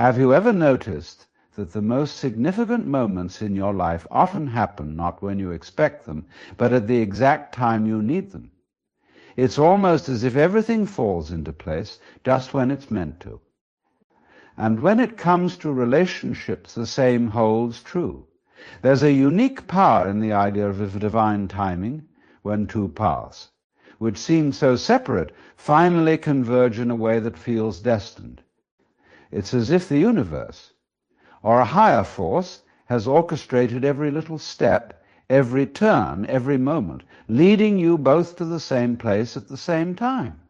Have you ever noticed that the most significant moments in your life often happen not when you expect them, but at the exact time you need them? It's almost as if everything falls into place just when it's meant to. And when it comes to relationships, the same holds true. There's a unique power in the idea of divine timing when two paths, which seem so separate, finally converge in a way that feels destined. It's as if the universe, or a higher force, has orchestrated every little step, every turn, every moment, leading you both to the same place at the same time.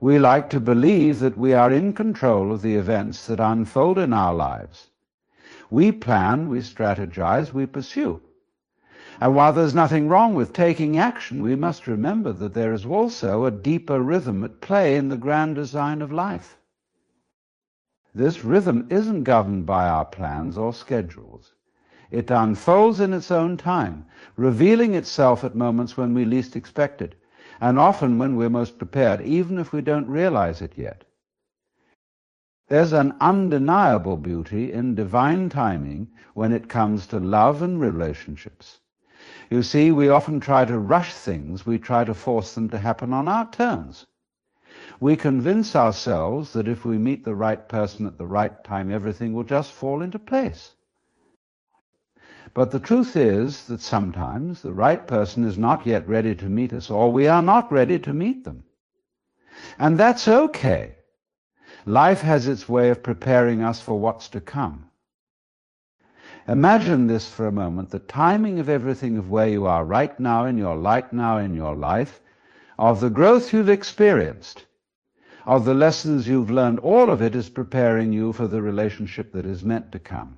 We like to believe that we are in control of the events that unfold in our lives. We plan, we strategize, we pursue. And while there's nothing wrong with taking action, we must remember that there is also a deeper rhythm at play in the grand design of life. This rhythm isn't governed by our plans or schedules. It unfolds in its own time, revealing itself at moments when we least expect it, and often when we're most prepared, even if we don't realize it yet. There's an undeniable beauty in divine timing when it comes to love and relationships. You see, we often try to rush things, we try to force them to happen on our terms. We convince ourselves that if we meet the right person at the right time, everything will just fall into place. But the truth is that sometimes the right person is not yet ready to meet us, or we are not ready to meet them. And that's okay. Life has its way of preparing us for what's to come. Imagine this for a moment, the timing of everything, of where you are right now in your life, of the growth you've experienced, of the lessons you've learned, all of it is preparing you for the relationship that is meant to come.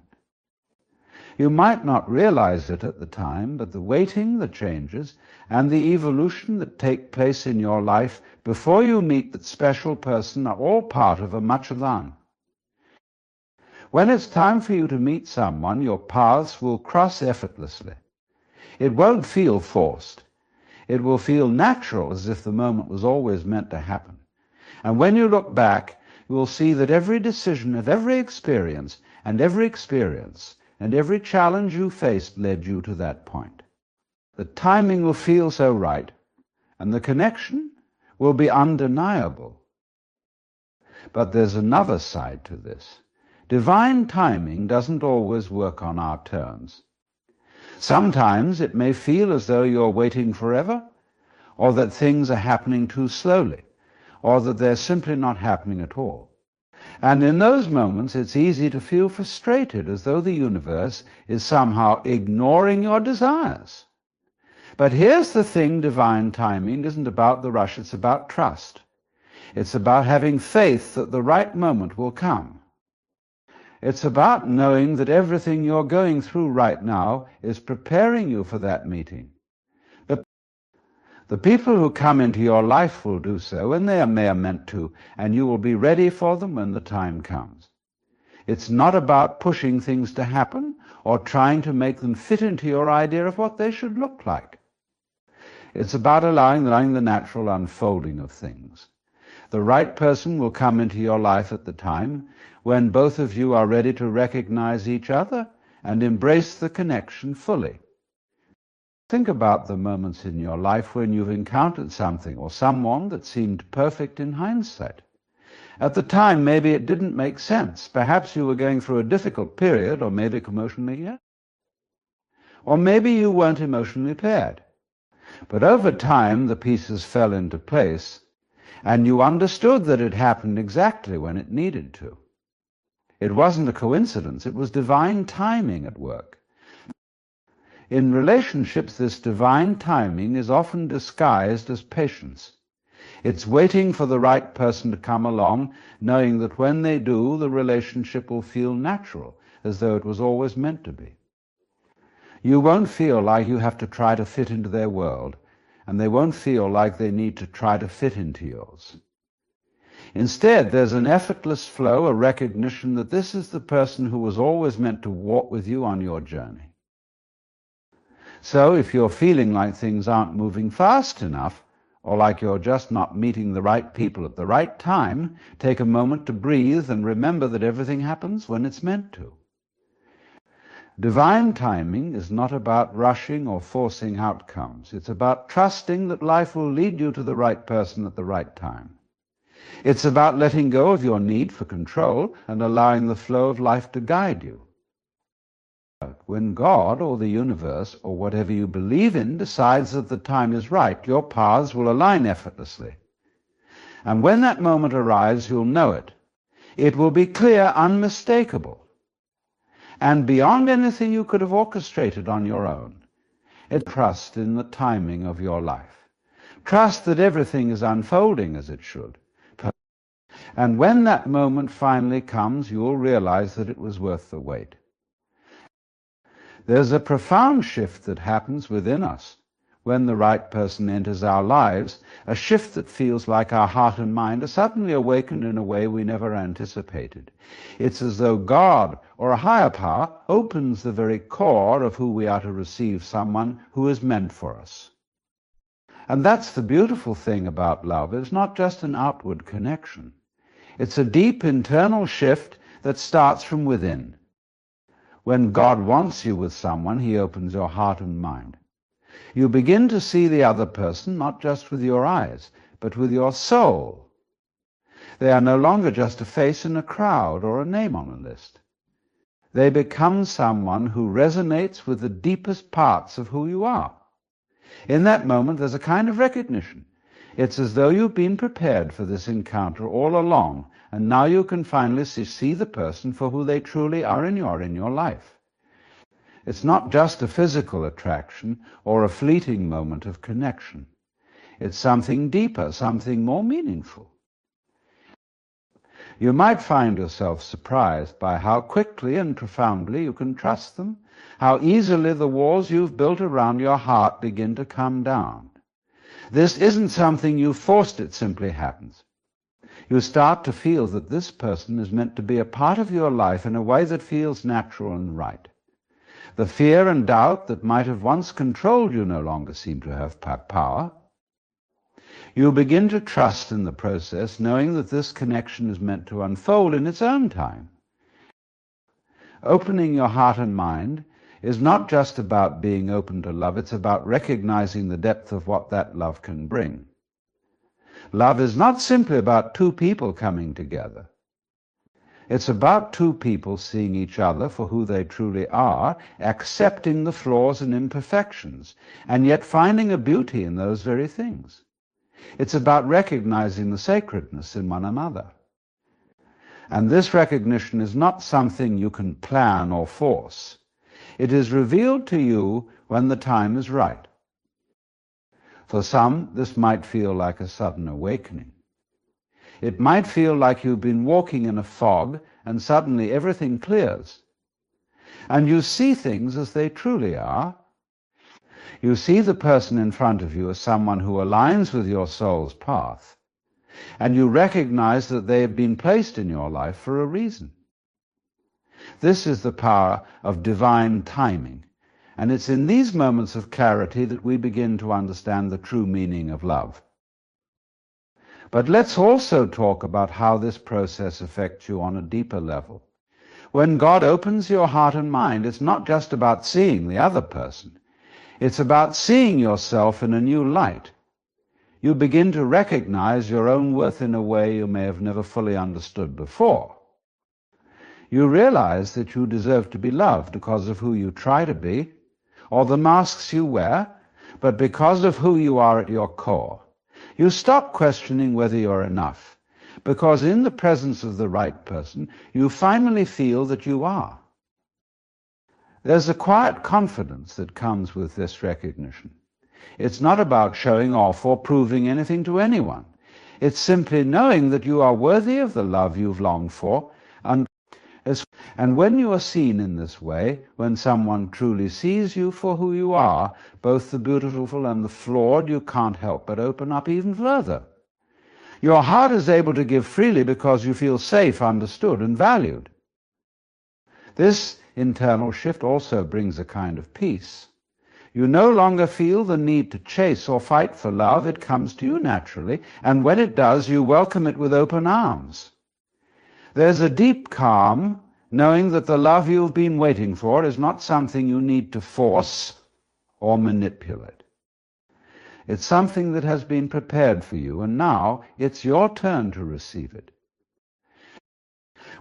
You might not realize it at the time, but the waiting, the changes, and the evolution that take place in your life before you meet that special person are all part of a much than. When it's time for you to meet someone, your paths will cross effortlessly. It won't feel forced. It will feel natural, as if the moment was always meant to happen. And when you look back, you will see that every decision of every experience and every challenge you faced led you to that point. The timing will feel so right, and the connection will be undeniable. But there's another side to this. Divine timing doesn't always work on our terms. Sometimes it may feel as though you're waiting forever, or that things are happening too slowly, or that they're simply not happening at all. And in those moments, it's easy to feel frustrated, as though the universe is somehow ignoring your desires. But here's the thing, divine timing isn't about the rush, it's about trust. It's about having faith that the right moment will come. It's about knowing that everything you're going through right now is preparing you for that meeting. The people who come into your life will do so when they are meant to, and you will be ready for them when the time comes. It's not about pushing things to happen or trying to make them fit into your idea of what they should look like. It's about allowing the natural unfolding of things. The right person will come into your life at the time when both of you are ready to recognize each other and embrace the connection fully. Think about the moments in your life when you've encountered something or someone that seemed perfect in hindsight. At the time, maybe it didn't make sense. Perhaps you were going through a difficult period, or maybe emotionally, yeah. Or maybe you weren't emotionally prepared. But over time, the pieces fell into place, and you understood that it happened exactly when it needed to. It wasn't a coincidence. It was divine timing at work. In relationships, this divine timing is often disguised as patience. It's waiting for the right person to come along, knowing that when they do, the relationship will feel natural, as though it was always meant to be. You won't feel like you have to try to fit into their world, and they won't feel like they need to try to fit into yours. Instead, there's an effortless flow, a recognition that this is the person who was always meant to walk with you on your journey. So if you're feeling like things aren't moving fast enough, or like you're just not meeting the right people at the right time, take a moment to breathe and remember that everything happens when it's meant to. Divine timing is not about rushing or forcing outcomes. It's about trusting that life will lead you to the right person at the right time. It's about letting go of your need for control and allowing the flow of life to guide you. When God or the universe or whatever you believe in decides that the time is right, your paths will align effortlessly. And when that moment arrives, you'll know it. It will be clear, unmistakable, and beyond anything you could have orchestrated on your own. Trust in the timing of your life. Trust that everything is unfolding as it should. And when that moment finally comes, you will realize that it was worth the wait. There's a profound shift that happens within us when the right person enters our lives, a shift that feels like our heart and mind are suddenly awakened in a way we never anticipated. It's as though God, or a higher power, opens the very core of who we are to receive someone who is meant for us. And that's the beautiful thing about love. It's not just an outward connection. It's a deep internal shift that starts from within. When God wants you with someone, he opens your heart and mind. You begin to see the other person not just with your eyes, but with your soul. They are no longer just a face in a crowd or a name on a list. They become someone who resonates with the deepest parts of who you are. In that moment, there's a kind of recognition. It's as though you've been prepared for this encounter all along, and now you can finally see the person for who they truly are in your life. It's not just a physical attraction or a fleeting moment of connection. It's something deeper, something more meaningful. You might find yourself surprised by how quickly and profoundly you can trust them, how easily the walls you've built around your heart begin to come down. This isn't something you've forced, it simply happens. You start to feel that this person is meant to be a part of your life in a way that feels natural and right. The fear and doubt that might have once controlled you no longer seem to have power. You begin to trust in the process, knowing that this connection is meant to unfold in its own time. Opening your heart and mind is not just about being open to love, it's about recognizing the depth of what that love can bring. Love is not simply about two people coming together. It's about two people seeing each other for who they truly are, accepting the flaws and imperfections, and yet finding a beauty in those very things. It's about recognizing the sacredness in one another. And this recognition is not something you can plan or force. It is revealed to you when the time is right. For some, this might feel like a sudden awakening. It might feel like you've been walking in a fog and suddenly everything clears. And you see things as they truly are. You see the person in front of you as someone who aligns with your soul's path. And you recognize that they have been placed in your life for a reason. This is the power of divine timing. And it's in these moments of clarity that we begin to understand the true meaning of love. But let's also talk about how this process affects you on a deeper level. When God opens your heart and mind, it's not just about seeing the other person. It's about seeing yourself in a new light. You begin to recognize your own worth in a way you may have never fully understood before. You realize that you deserve to be loved because of who you try to be, or the masks you wear, but because of who you are at your core. You stop questioning whether you're enough, because in the presence of the right person, you finally feel that you are. There's a quiet confidence that comes with this recognition. It's not about showing off or proving anything to anyone. It's simply knowing that you are worthy of the love you've longed for, and when you are seen in this way, when someone truly sees you for who you are, both the beautiful and the flawed, you can't help but open up even further. Your heart is able to give freely because you feel safe, understood, and valued. This internal shift also brings a kind of peace. You no longer feel the need to chase or fight for love. It comes to you naturally, and when it does, you welcome it with open arms. There's a deep calm, knowing that the love you've been waiting for is not something you need to force or manipulate. It's something that has been prepared for you, and now it's your turn to receive it.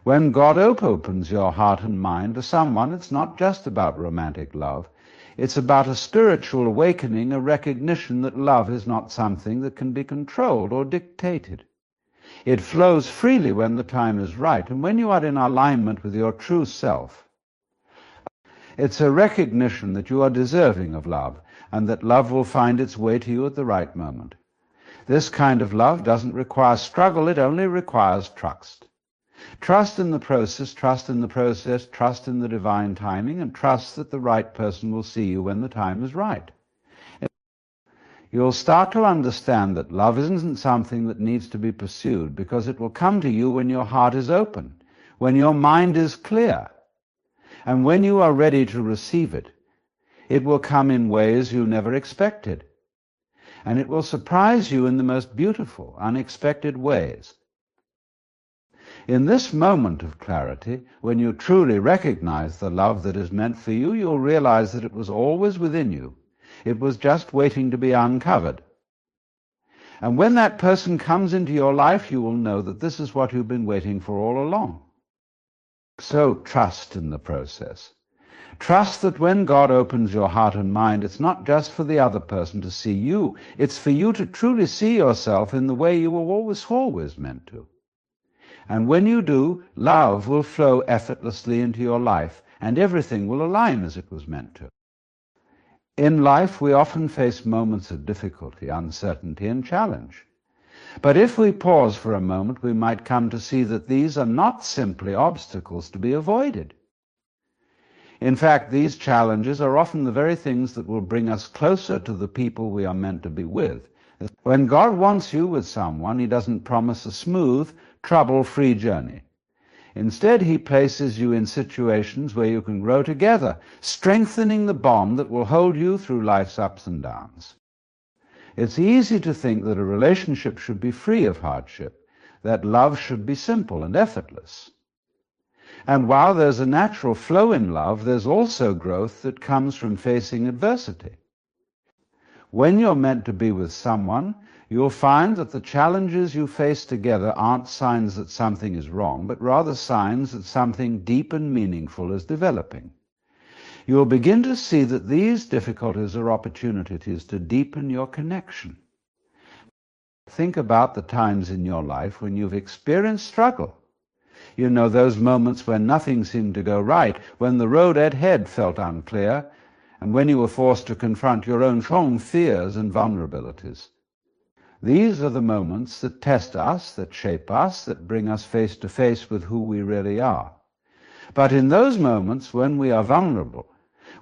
When God opens your heart and mind to someone, it's not just about romantic love. It's about a spiritual awakening, a recognition that love is not something that can be controlled or dictated. It flows freely when the time is right, and when you are in alignment with your true self. It's a recognition that you are deserving of love, and that love will find its way to you at the right moment. This kind of love doesn't require struggle, it only requires trust. Trust in the process, trust in the divine timing, and trust that the right person will see you when the time is right. You'll start to understand that love isn't something that needs to be pursued, because it will come to you when your heart is open, when your mind is clear, and when you are ready to receive it. It will come in ways you never expected, and it will surprise you in the most beautiful, unexpected ways. In this moment of clarity, when you truly recognize the love that is meant for you, you'll realize that it was always within you. It was just waiting to be uncovered. And when that person comes into your life, you will know that this is what you've been waiting for all along. So trust in the process. Trust that when God opens your heart and mind, it's not just for the other person to see you. It's for you to truly see yourself in the way you were always meant to. And when you do, love will flow effortlessly into your life, and everything will align as it was meant to. In life, we often face moments of difficulty, uncertainty, and challenge. But if we pause for a moment, we might come to see that these are not simply obstacles to be avoided. In fact, these challenges are often the very things that will bring us closer to the people we are meant to be with. When God wants you with someone, He doesn't promise a smooth, trouble-free journey. Instead, He places you in situations where you can grow together, strengthening the bond that will hold you through life's ups and downs. It's easy to think that a relationship should be free of hardship, that love should be simple and effortless. And while there's a natural flow in love, there's also growth that comes from facing adversity. When you're meant to be with someone, you'll find that the challenges you face together aren't signs that something is wrong, but rather signs that something deep and meaningful is developing. You'll begin to see that these difficulties are opportunities to deepen your connection. Think about the times in your life when you've experienced struggle. You know, those moments when nothing seemed to go right, when the road ahead felt unclear, and when you were forced to confront your own strong fears and vulnerabilities. These are the moments that test us, that shape us, that bring us face to face with who we really are. But in those moments when we are vulnerable,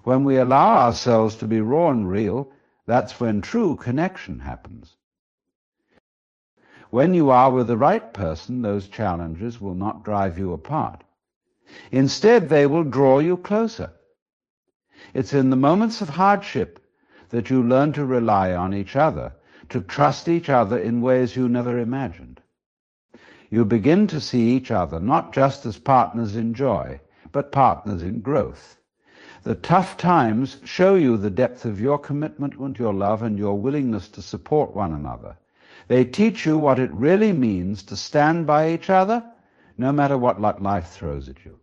when we allow ourselves to be raw and real, that's when true connection happens. When you are with the right person, those challenges will not drive you apart. Instead, they will draw you closer. It's in the moments of hardship that you learn to rely on each other, to trust each other in ways you never imagined. You begin to see each other not just as partners in joy, but partners in growth. The tough times show you the depth of your commitment and your love and your willingness to support one another. They teach you what it really means to stand by each other, no matter what life throws at you.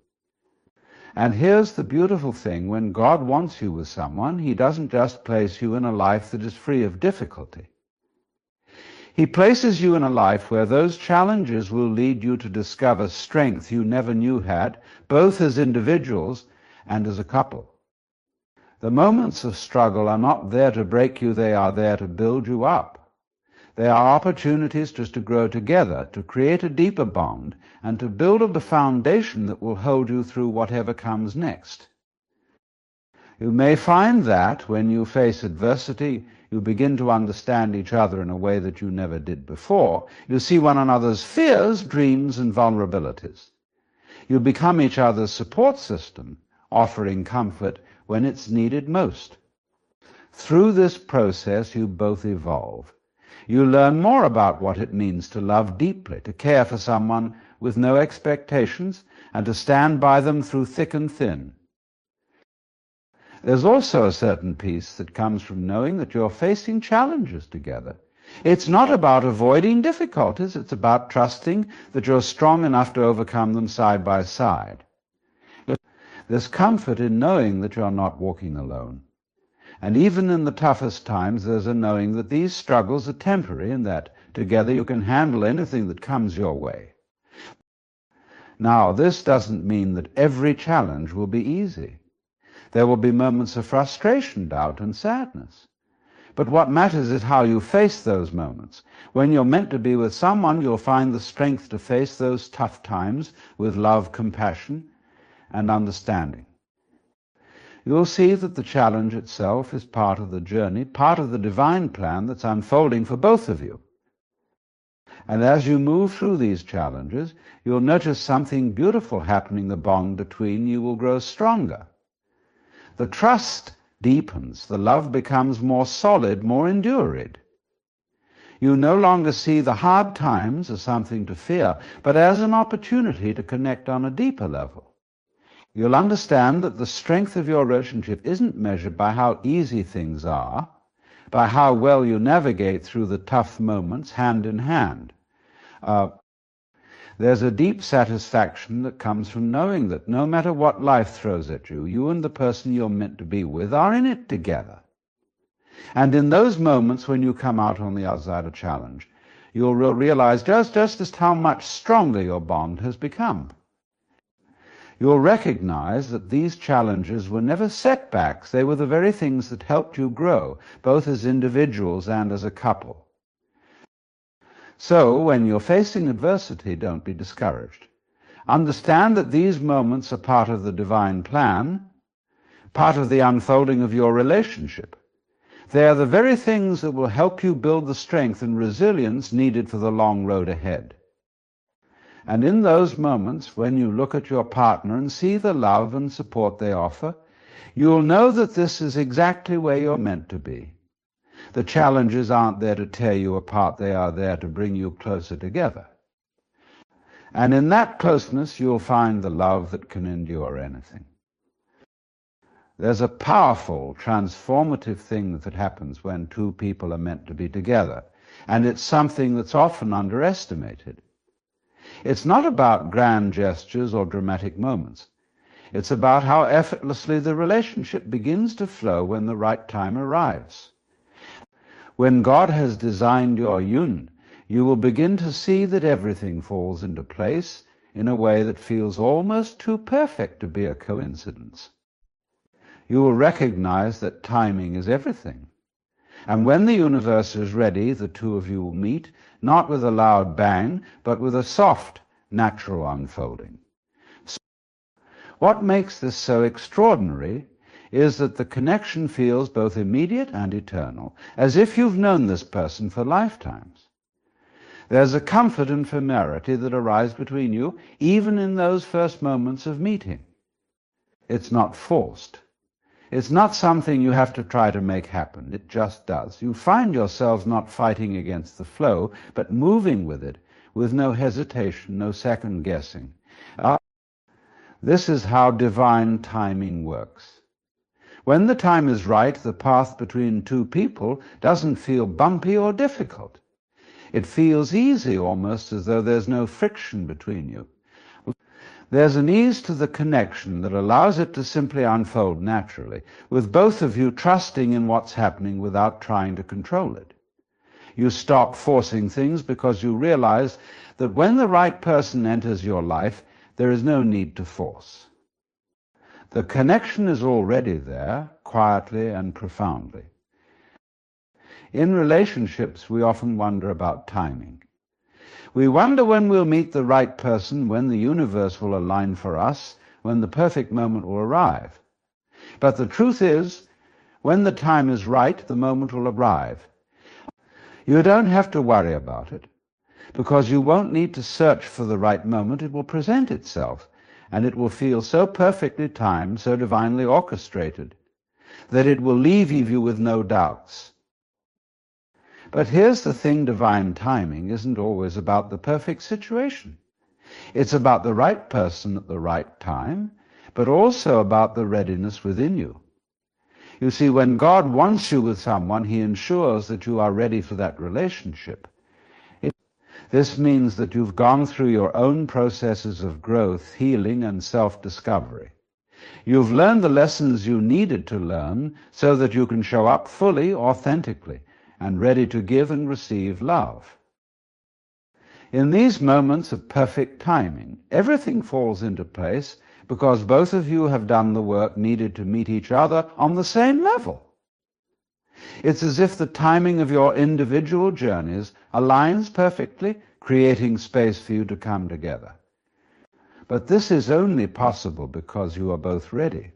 And here's the beautiful thing: when God wants you with someone, He doesn't just place you in a life that is free of difficulty. He places you in a life where those challenges will lead you to discover strength you never knew had, both as individuals and as a couple. The moments of struggle are not there to break you, they are there to build you up. They are opportunities just to grow together, to create a deeper bond, and to build up a foundation that will hold you through whatever comes next. You may find that when you face adversity, you begin to understand each other in a way that you never did before. You see one another's fears, dreams, and vulnerabilities. You become each other's support system, offering comfort when it's needed most. Through this process, you both evolve. You learn more about what it means to love deeply, to care for someone with no expectations, and to stand by them through thick and thin. There's also a certain peace that comes from knowing that you're facing challenges together. It's not about avoiding difficulties, it's about trusting that you're strong enough to overcome them side by side. There's comfort in knowing that you're not walking alone. And even in the toughest times, there's a knowing that these struggles are temporary and that together you can handle anything that comes your way. Now, this doesn't mean that every challenge will be easy. There will be moments of frustration, doubt, and sadness. But what matters is how you face those moments. When you're meant to be with someone, you'll find the strength to face those tough times with love, compassion, and understanding. You'll see that the challenge itself is part of the journey, part of the divine plan that's unfolding for both of you. And as you move through these challenges, you'll notice something beautiful happening. The bond between you will grow stronger. The trust deepens. The love becomes more solid, more enduring. You no longer see the hard times as something to fear, but as an opportunity to connect on a deeper level. You'll understand that the strength of your relationship isn't measured by how easy things are, by how well you navigate through the tough moments hand in hand. There's a deep satisfaction that comes from knowing that no matter what life throws at you, you and the person you're meant to be with are in it together. And in those moments when you come out on the other side of a challenge, you'll realize just how much stronger your bond has become. You'll recognize that these challenges were never setbacks. They were the very things that helped you grow, both as individuals and as a couple. So, when you're facing adversity, don't be discouraged. Understand that these moments are part of the divine plan, part of the unfolding of your relationship. They are the very things that will help you build the strength and resilience needed for the long road ahead. And in those moments, when you look at your partner and see the love and support they offer, you'll know that this is exactly where you're meant to be. The challenges aren't there to tear you apart, they are there to bring you closer together. And in that closeness, you'll find the love that can endure anything. There's a powerful, transformative thing that happens when two people are meant to be together, and it's something that's often underestimated. It's not about grand gestures or dramatic moments. It's about how effortlessly the relationship begins to flow when the right time arrives. When God has designed your union, you will begin to see that everything falls into place in a way that feels almost too perfect to be a coincidence. You will recognize that timing is everything. And when the universe is ready, the two of you will meet, not with a loud bang, but with a soft, natural unfolding. So what makes this so extraordinary is that the connection feels both immediate and eternal, as if you've known this person for lifetimes. There's a comfort and familiarity that arise between you, even in those first moments of meeting. It's not forced. It's not something you have to try to make happen. It just does. You find yourselves not fighting against the flow, but moving with it, with no hesitation, no second guessing. This is how divine timing works. When the time is right, the path between two people doesn't feel bumpy or difficult. It feels easy, almost as though there's no friction between you. There's an ease to the connection that allows it to simply unfold naturally, with both of you trusting in what's happening without trying to control it. You stop forcing things because you realize that when the right person enters your life, there is no need to force. The connection is already there, quietly and profoundly. In relationships, we often wonder about timing. We wonder when we'll meet the right person, when the universe will align for us, when the perfect moment will arrive. But the truth is, when the time is right, the moment will arrive. You don't have to worry about it, because you won't need to search for the right moment. It will present itself, and it will feel so perfectly timed, so divinely orchestrated. that it will leave you with no doubts. But here's the thing, divine timing isn't always about the perfect situation. It's about the right person at the right time, but also about the readiness within you. You see, when God wants you with someone, he ensures that you are ready for that relationship. This means that you've gone through your own processes of growth, healing, and self-discovery. You've learned the lessons you needed to learn so that you can show up fully, authentically, and ready to give and receive love. In these moments of perfect timing, everything falls into place because both of you have done the work needed to meet each other on the same level. It's as if the timing of your individual journeys aligns perfectly, creating space for you to come together. But this is only possible because you are both ready.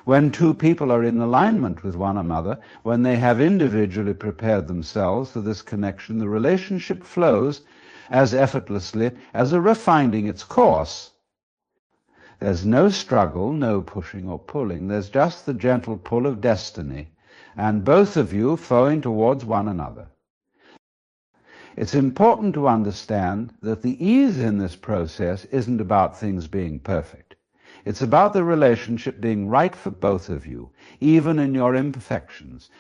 When two people are in alignment with one another, when they have individually prepared themselves for this connection, the relationship flows as effortlessly as a river finding its course. There's no struggle, no pushing or pulling. There's just the gentle pull of destiny, and both of you flowing towards one another. It's important to understand that the ease in this process isn't about things being perfect. It's about the relationship being right for both of you, even in your imperfections.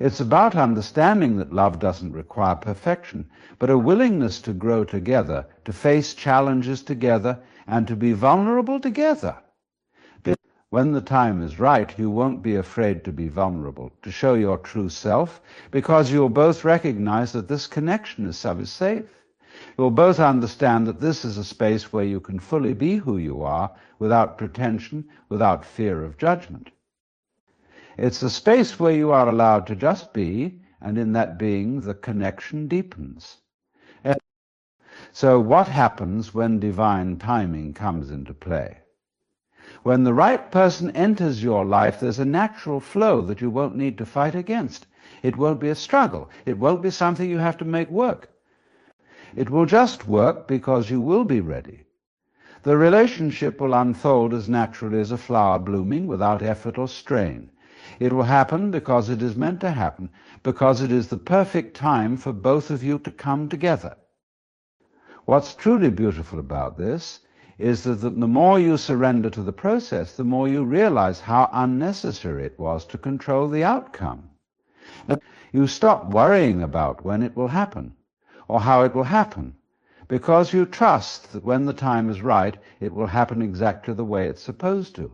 It's about understanding that love doesn't require perfection, but a willingness to grow together, to face challenges together, and to be vulnerable together. When the time is right, you won't be afraid to be vulnerable, to show your true self, because you'll both recognize that this connection is safe. You'll both understand that this is a space where you can fully be who you are, without pretension, without fear of judgment. It's a space where you are allowed to just be, and in that being, the connection deepens. So what happens when divine timing comes into play? When the right person enters your life, there's a natural flow that you won't need to fight against. It won't be a struggle. It won't be something you have to make work. It will just work because you will be ready. The relationship will unfold as naturally as a flower blooming, without effort or strain. It will happen because it is meant to happen, because it is the perfect time for both of you to come together. What's truly beautiful about this is that the more you surrender to the process, the more you realize how unnecessary it was to control the outcome. You stop worrying about when it will happen or how it will happen, because you trust that when the time is right, it will happen exactly the way it's supposed to.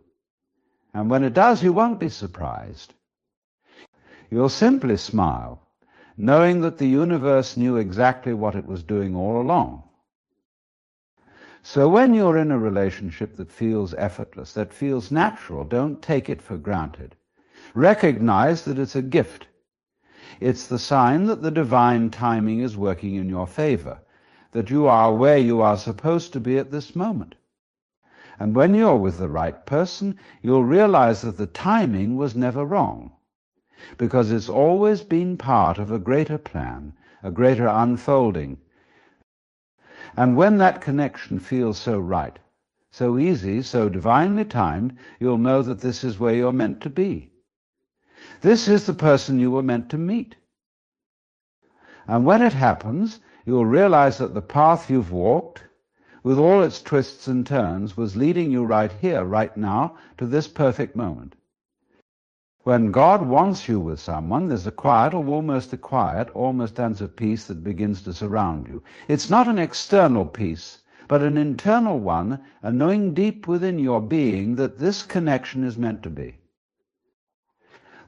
And when it does, you won't be surprised. You'll simply smile, knowing that the universe knew exactly what it was doing all along. So when you're in a relationship that feels effortless, that feels natural, don't take it for granted. Recognize that it's a gift. It's the sign that the divine timing is working in your favor, that you are where you are supposed to be at this moment. And when you're with the right person, you'll realize that the timing was never wrong, because it's always been part of a greater plan, a greater unfolding. And when that connection feels so right, so easy, so divinely timed, you'll know that this is where you're meant to be. This is the person you were meant to meet. And when it happens, you'll realize that the path you've walked, with all its twists and turns, was leading you right here, right now, to this perfect moment. When God wants you with someone, there's a quiet, or almost sense of peace that begins to surround you. It's not an external peace, but an internal one, a knowing deep within your being that this connection is meant to be.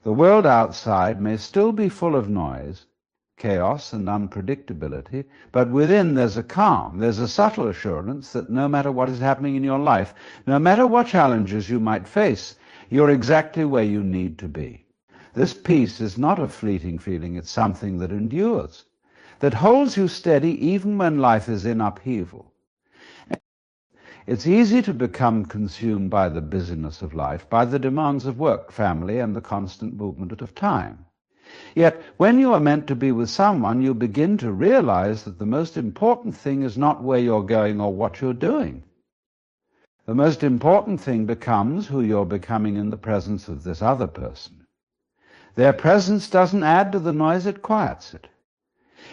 The world outside may still be full of noise, chaos, and unpredictability, but within there's a calm, there's a subtle assurance that no matter what is happening in your life, no matter what challenges you might face, you're exactly where you need to be. This peace is not a fleeting feeling, it's something that endures, that holds you steady even when life is in upheaval. It's easy to become consumed by the busyness of life, by the demands of work, family, and the constant movement of time. Yet, when you are meant to be with someone, you begin to realize that the most important thing is not where you're going or what you're doing. The most important thing becomes who you're becoming in the presence of this other person. Their presence doesn't add to the noise, it quiets it.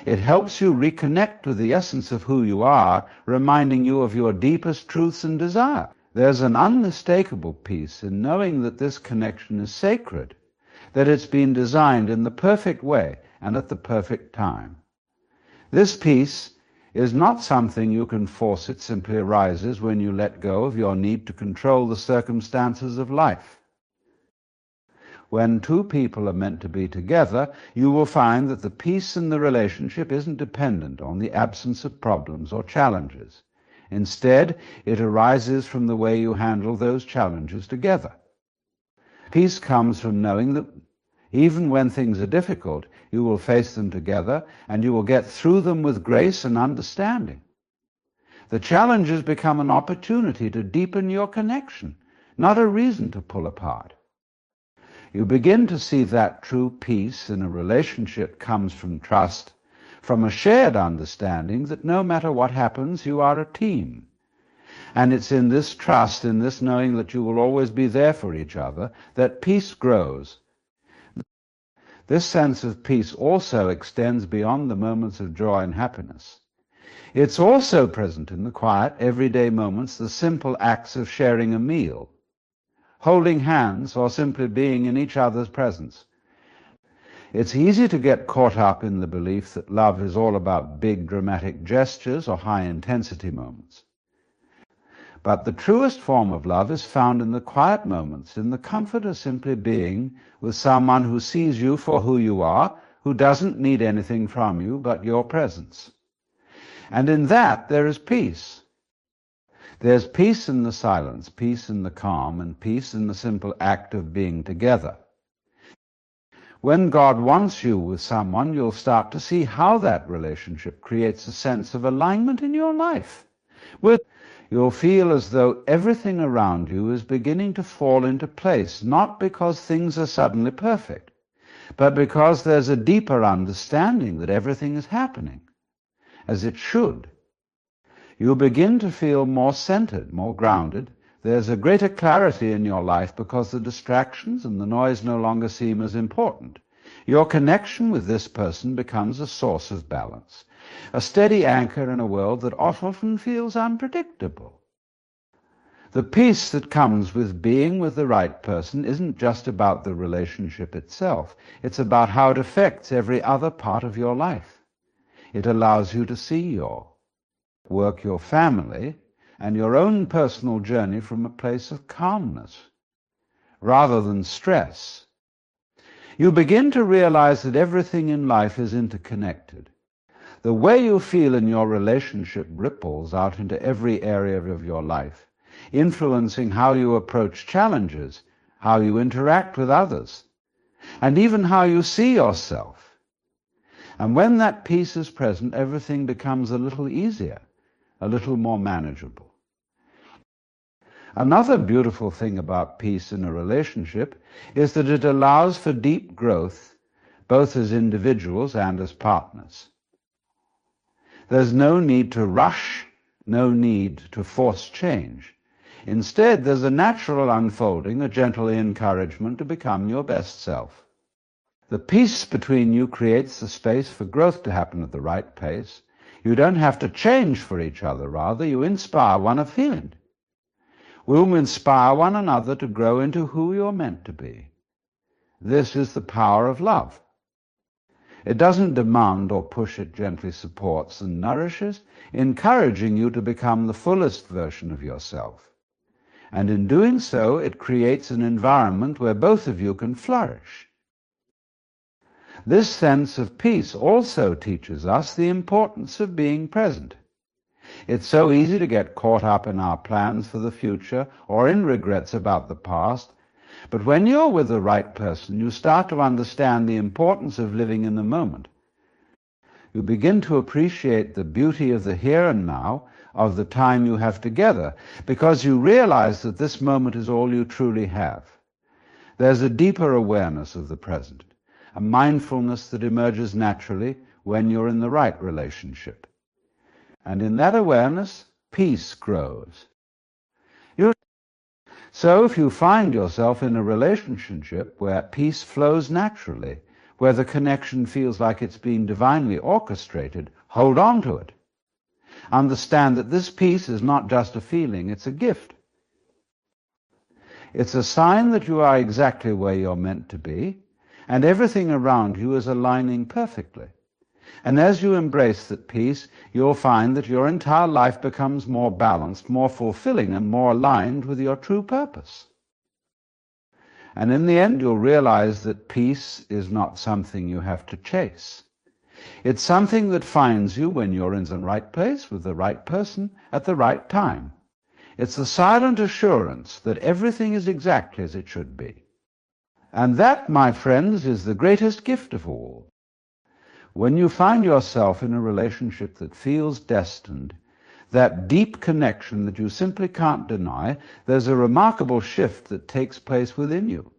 It helps you reconnect with the essence of who you are, reminding you of your deepest truths and desire. There's an unmistakable peace in knowing that this connection is sacred, that it's been designed in the perfect way and at the perfect time. This peace is not something you can force. It simply arises when you let go of your need to control the circumstances of life. When two people are meant to be together, you will find that the peace in the relationship isn't dependent on the absence of problems or challenges. Instead, it arises from the way you handle those challenges together. Peace comes from knowing that even when things are difficult, you will face them together and you will get through them with grace and understanding. The challenges become an opportunity to deepen your connection, not a reason to pull apart. You begin to see that true peace in a relationship comes from trust, from a shared understanding that no matter what happens, you are a team. And it's in this trust, in this knowing that you will always be there for each other, that peace grows. This sense of peace also extends beyond the moments of joy and happiness. It's also present in the quiet, everyday moments, the simple acts of sharing a meal, holding hands, or simply being in each other's presence. It's easy to get caught up in the belief that love is all about big dramatic gestures or high-intensity moments. But the truest form of love is found in the quiet moments, in the comfort of simply being with someone who sees you for who you are, who doesn't need anything from you but your presence. And in that there is peace. There's peace in the silence, peace in the calm, and peace in the simple act of being together. When God wants you with someone, you'll start to see how that relationship creates a sense of alignment in your life. You'll feel as though everything around you is beginning to fall into place, not because things are suddenly perfect, but because there's a deeper understanding that everything is happening as it should. You'll begin to feel more centered, more grounded. There's a greater clarity in your life because the distractions and the noise no longer seem as important. Your connection with this person becomes a source of balance, a steady anchor in a world that often feels unpredictable. The peace that comes with being with the right person isn't just about the relationship itself. It's about how it affects every other part of your life. It allows you to see your work, your family, and your own personal journey from a place of calmness rather than stress. You begin to realize that everything in life is interconnected. The way you feel in your relationship ripples out into every area of your life, influencing how you approach challenges, how you interact with others, and even how you see yourself. And when that peace is present, everything becomes a little easier, a little more manageable. Another beautiful thing about peace in a relationship is that it allows for deep growth, both as individuals and as partners. There's no need to rush, no need to force change. Instead, there's a natural unfolding, a gentle encouragement to become your best self. The peace between you creates the space for growth to happen at the right pace. You don't have to change for each other, rather you inspire one of feeling. We'll inspire one another to grow into who you're meant to be. This is the power of love. It doesn't demand or push, it gently supports and nourishes, encouraging you to become the fullest version of yourself. And in doing so, it creates an environment where both of you can flourish. This sense of peace also teaches us the importance of being present. It's so easy to get caught up in our plans for the future or in regrets about the past, but when you're with the right person, you start to understand the importance of living in the moment. You begin to appreciate the beauty of the here and now, of the time you have together, because you realize that this moment is all you truly have. There's a deeper awareness of the present, a mindfulness that emerges naturally when you're in the right relationship. And in that awareness, peace grows. You So if you find yourself in a relationship where peace flows naturally, where the connection feels like it's being divinely orchestrated, hold on to it. Understand that this peace is not just a feeling, it's a gift. It's a sign that you are exactly where you're meant to be, and everything around you is aligning perfectly. And as you embrace that peace, you'll find that your entire life becomes more balanced, more fulfilling, and more aligned with your true purpose. And in the end, you'll realize that peace is not something you have to chase. It's something that finds you when you're in the right place with the right person at the right time. It's the silent assurance that everything is exactly as it should be. And that, my friends, is the greatest gift of all. When you find yourself in a relationship that feels destined, that deep connection that you simply can't deny, there's a remarkable shift that takes place within you.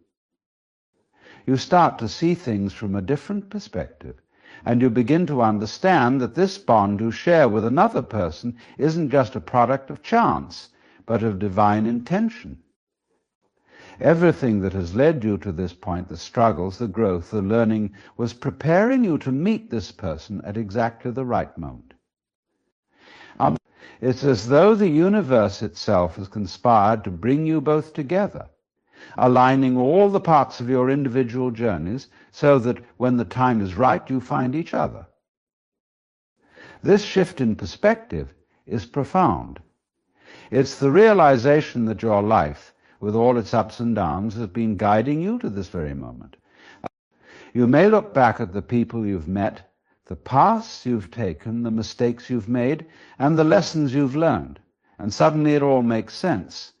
You start to see things from a different perspective, and you begin to understand that this bond you share with another person isn't just a product of chance, but of divine intention. Everything that has led you to this point, the struggles, the growth, the learning, was preparing you to meet this person at exactly the right moment. It's as though the universe itself has conspired to bring you both together, aligning all the parts of your individual journeys so that when the time is right, you find each other. This shift in perspective is profound. It's the realization that your life, with all its ups and downs, has been guiding you to this very moment. You may look back at the people you've met, the paths you've taken, the mistakes you've made, and the lessons you've learned, and suddenly it all makes sense.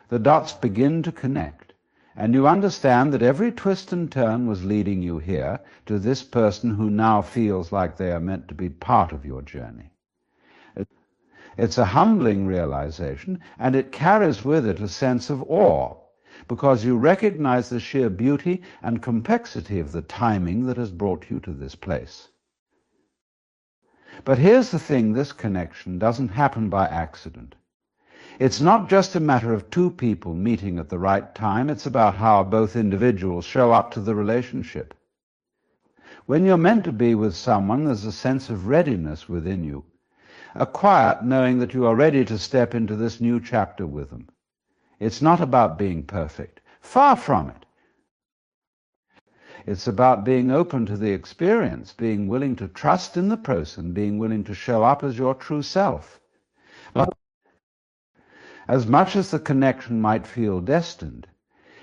The dots begin to connect, and you understand that every twist and turn was leading you here to this person who now feels like they are meant to be part of your journey. It's a humbling realization, and it carries with it a sense of awe, because you recognize the sheer beauty and complexity of the timing that has brought you to this place. But here's the thing, this connection doesn't happen by accident. It's not just a matter of two people meeting at the right time, it's about how both individuals show up to the relationship. When you're meant to be with someone, there's a sense of readiness within you, a quiet knowing that you are ready to step into this new chapter with them. It's not about being perfect. Far from it. It's about being open to the experience, being willing to trust in the person, being willing to show up as your true self. As much as the connection might feel destined,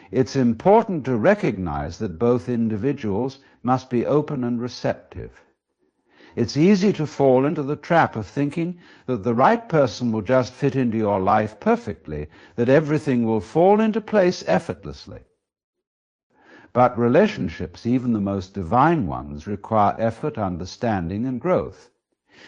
it's important to recognize that both individuals must be open and receptive. It's easy to fall into the trap of thinking that the right person will just fit into your life perfectly, that everything will fall into place effortlessly. But relationships, even the most divine ones, require effort, understanding, and growth.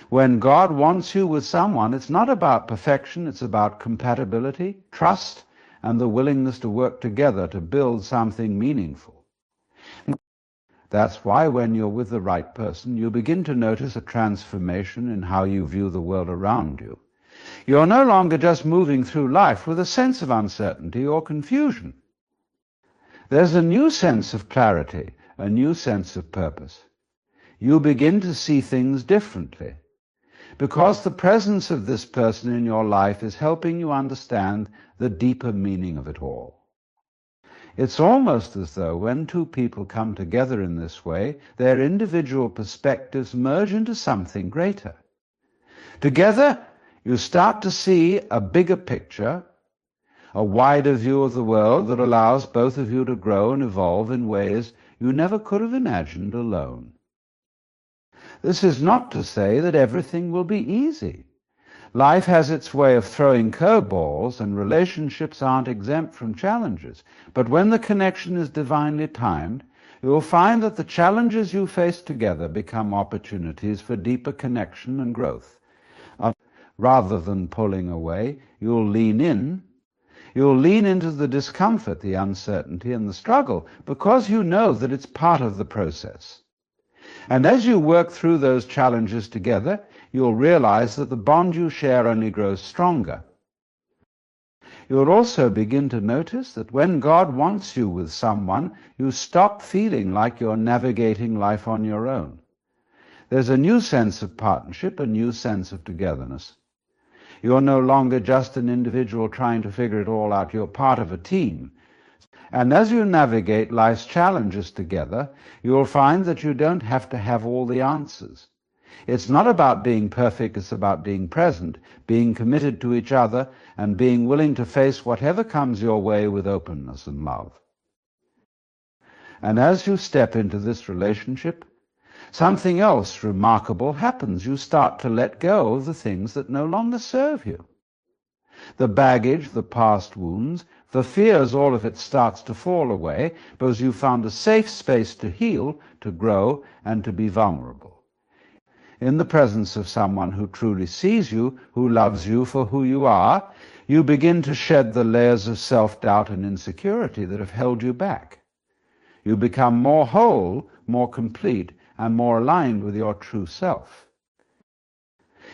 When God wants you with someone, it's not about perfection, it's about compatibility, trust, and the willingness to work together to build something meaningful. That's why when you're with the right person, you begin to notice a transformation in how you view the world around you. You're no longer just moving through life with a sense of uncertainty or confusion. There's a new sense of clarity, a new sense of purpose. You begin to see things differently, because the presence of this person in your life is helping you understand the deeper meaning of it all. It's almost as though when two people come together in this way, their individual perspectives merge into something greater. Together, you start to see a bigger picture, a wider view of the world that allows both of you to grow and evolve in ways you never could have imagined alone. This is not to say that everything will be easy. Life has its way of throwing curveballs, and relationships aren't exempt from challenges. But when the connection is divinely timed, you will find that the challenges you face together become opportunities for deeper connection and growth. Rather than pulling away, you'll lean in. You'll lean into the discomfort, the uncertainty, and the struggle, because you know that it's part of the process. And as you work through those challenges together, you'll realize that the bond you share only grows stronger. You'll also begin to notice that when God wants you with someone, you stop feeling like you're navigating life on your own. There's a new sense of partnership, a new sense of togetherness. You're no longer just an individual trying to figure it all out. You're part of a team. And as you navigate life's challenges together, you'll find that you don't have to have all the answers. It's not about being perfect, it's about being present, being committed to each other, and being willing to face whatever comes your way with openness and love. And as you step into this relationship, something else remarkable happens. You start to let go of the things that no longer serve you. The baggage, the past wounds, the fears, all of it starts to fall away because you found a safe space to heal, to grow, and to be vulnerable. In the presence of someone who truly sees you, who loves you for who you are, you begin to shed the layers of self-doubt and insecurity that have held you back. You become more whole, more complete, and more aligned with your true self.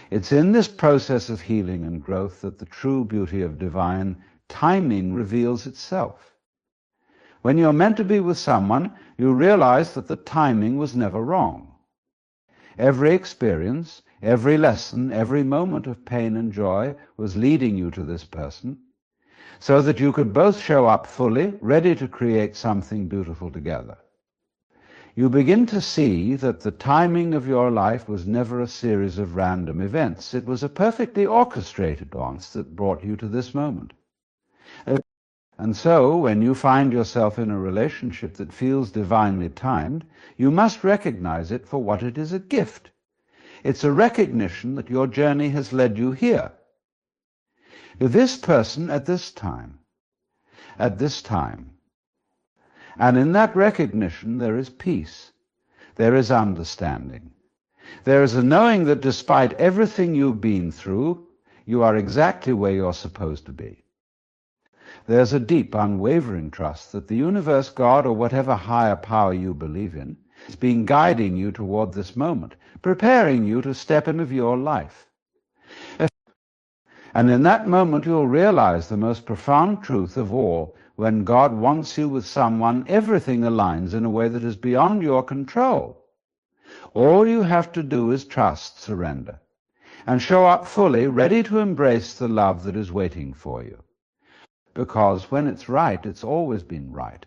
It's in this process of healing and growth that the true beauty of divine timing reveals itself. When you're meant to be with someone, you realize that the timing was never wrong. Every experience, every lesson, every moment of pain and joy was leading you to this person, so that you could both show up fully, ready to create something beautiful together. You begin to see that the timing of your life was never a series of random events. It was a perfectly orchestrated dance that brought you to this moment. And so, when you find yourself in a relationship that feels divinely timed, you must recognize it for what it is, a gift. It's a recognition that your journey has led you here. This person at this time. And in that recognition there is peace, there is understanding. There is a knowing that despite everything you've been through, you are exactly where you're supposed to be. There's a deep, unwavering trust that the universe, God, or whatever higher power you believe in, has been guiding you toward this moment, preparing you to step into your life. And in that moment you'll realize the most profound truth of all. When God wants you with someone, everything aligns in a way that is beyond your control. All you have to do is trust, surrender, and show up fully, ready to embrace the love that is waiting for you. Because when it's right, it's always been right.